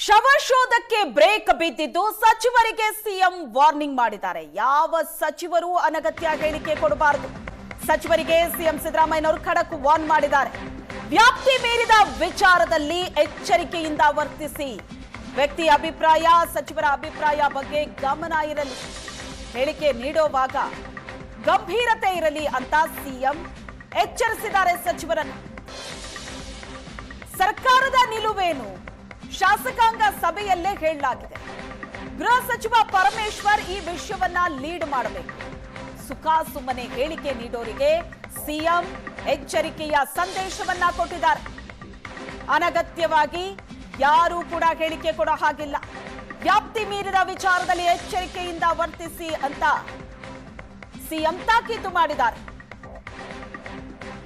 ಶವಶೋಧಕ್ಕೆ break ಬಿದ್ದಿದ್ದು ಸಚಿವರಿಗೆ CM warning ಮಾಡಿದ್ದಾರೆ. ಯಾವ ಸಚಿವರು ಅನಗತ್ಯ ಹೇಳಿಕೆ ಕೊಡಬಾರದು. ಸಚಿವರಿಗೆ ಸಿಎಂ ಸಿದ್ದರಾಮಯ್ಯನವರು ಖಡಕ್ ವಾರ್ನ್ ಮಾಡಿದ್ದಾರೆ. ವ್ಯಾಪ್ತಿ ಮೀರಿದ ವಿಚಾರದಲ್ಲಿ ಎಚ್ಚರಿಕೆಯಿಂದ ವರ್ತಿಸಿ. ವ್ಯಕ್ತಿ ಅಭಿಪ್ರಾಯ, ಸಚಿವರ ಅಭಿಪ್ರಾಯ ಬಗ್ಗೆ ಗಮನ ಇರಲಿ. ಹೇಳಿಕೆ ನೀಡುವಾಗ ಗಂಭೀರತೆ ಇರಲಿ ಅಂತ ಸಿಎಂ ಎಚ್ಚರಿಸಿದ್ದಾರೆ ಸಚಿವರನ್ನು. ಸರ್ಕಾರದ ನಿಲುವೇನು ಶಾಸಕಾಂಗ ಸಭೆಯಲ್ಲೇ ಹೇಳಲಾಗಿದೆ. ಗೃಹ ಸಚಿವ ಪರಮೇಶ್ವರ್ ಈ ವಿಷಯವನ್ನ ಲೀಡ್ ಮಾಡಬೇಕು. ಸುಖ ಸುಮ್ಮನೆ ಹೇಳಿಕೆ ನೀಡೋರಿಗೆ ಸಿಎಂ ಎಚ್ಚರಿಕೆಯ ಸಂದೇಶವನ್ನ ಕೊಟ್ಟಿದ್ದಾರೆ. ಅನಗತ್ಯವಾಗಿ ಯಾರೂ ಕೂಡ ಹೇಳಿಕೆ ಕೊಡೋ ಹಾಗಿಲ್ಲ. ವ್ಯಾಪ್ತಿ ಮೀರಿದ ವಿಚಾರದಲ್ಲಿ ಎಚ್ಚರಿಕೆಯಿಂದ ವರ್ತಿಸಿ ಅಂತ ಸಿಎಂ ತಾಕೀತು ಮಾಡಿದ್ದಾರೆ.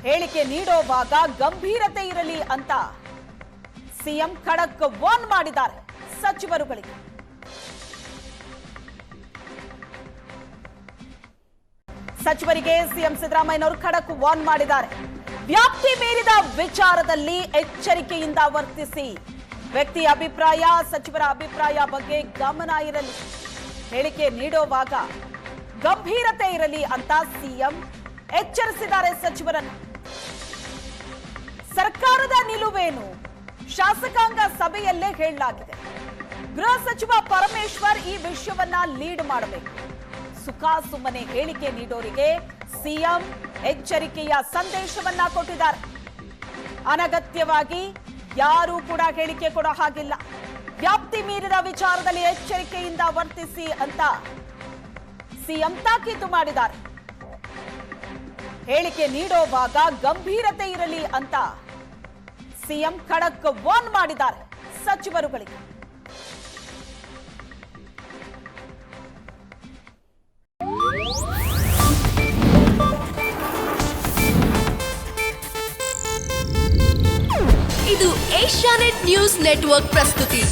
ಹೇಳಿಕೆ ನೀಡುವಾಗ ಗಂಭೀರತೆ ಇರಲಿ ಅಂತ ಸಿಎಂ ಖಡಕ್ ವಾರ್ನ್ ಮಾಡಿದ್ದಾರೆ ಸಚಿವರುಗಳಿಗೆ. ಸಚಿವರಿಗೆ ಸಿಎಂ ಸಿದ್ದರಾಮಯ್ಯನವರು ಖಡಕ್ ವಾರ್ನ್ ಮಾಡಿದ್ದಾರೆ. ವ್ಯಾಪ್ತಿ ಮೀರಿದ ವಿಚಾರದಲ್ಲಿ ಎಚ್ಚರಿಕೆಯಿಂದ ವರ್ತಿಸಿ. ವ್ಯಕ್ತಿ ಅಭಿಪ್ರಾಯ, ಸಚಿವರ ಅಭಿಪ್ರಾಯ ಬಗ್ಗೆ ಗಮನ ಇರಲಿ. ಹೇಳಿಕೆ ನೀಡುವಾಗ ಗಂಭೀರತೆ ಇರಲಿ ಅಂತ ಸಿಎಂ ಎಚ್ಚರಿಸಿದ್ದಾರೆ ಸಚಿವರನ್ನು. ಸರ್ಕಾರದ ನಿಲುವೇನು ಶಾಸಕಾಂಗ ಸಭೆಯಲ್ಲೇ ಹೇಳಲಾಗಿದೆ. ಗೃಹ ಸಚಿವ ಪರಮೇಶ್ವರ್ ಈ ವಿಷಯವನ್ನ ಲೀಡ್ ಮಾಡಬೇಕು. ಸುಖ ಸುಮ್ಮನೆ ಹೇಳಿಕೆ ನೀಡೋರಿಗೆ ಸಿಎಂ ಎಚ್ಚರಿಕೆಯ ಸಂದೇಶವನ್ನ ಕೊಟ್ಟಿದ್ದಾರೆ. ಅನಗತ್ಯವಾಗಿ ಯಾರೂ ಕೂಡ ಹೇಳಿಕೆ ಕೊಡೋ ಹಾಗಿಲ್ಲ. ವ್ಯಾಪ್ತಿ ಮೀರಿದ ವಿಚಾರದಲ್ಲಿ ಎಚ್ಚರಿಕೆಯಿಂದ ವರ್ತಿಸಿ ಅಂತ ಸಿಎಂ ತಾಕೀತು ಮಾಡಿದ್ದಾರೆ. ಹೇಳಿಕೆ ನೀಡುವಾಗ ಗಂಭೀರತೆ ಇರಲಿ ಅಂತ ಸಿಎಂ ಖಡಕ್ ವಾರ್ನ್ ಮಾಡಿದ್ದಾರೆ ಸಚಿವರುಗಳಿಗೆ. ಇದು ಏಷ್ಯಾನೆಟ್ ನ್ಯೂಸ್ ನೆಟ್ವರ್ಕ್ ಪ್ರಸ್ತುತಿ.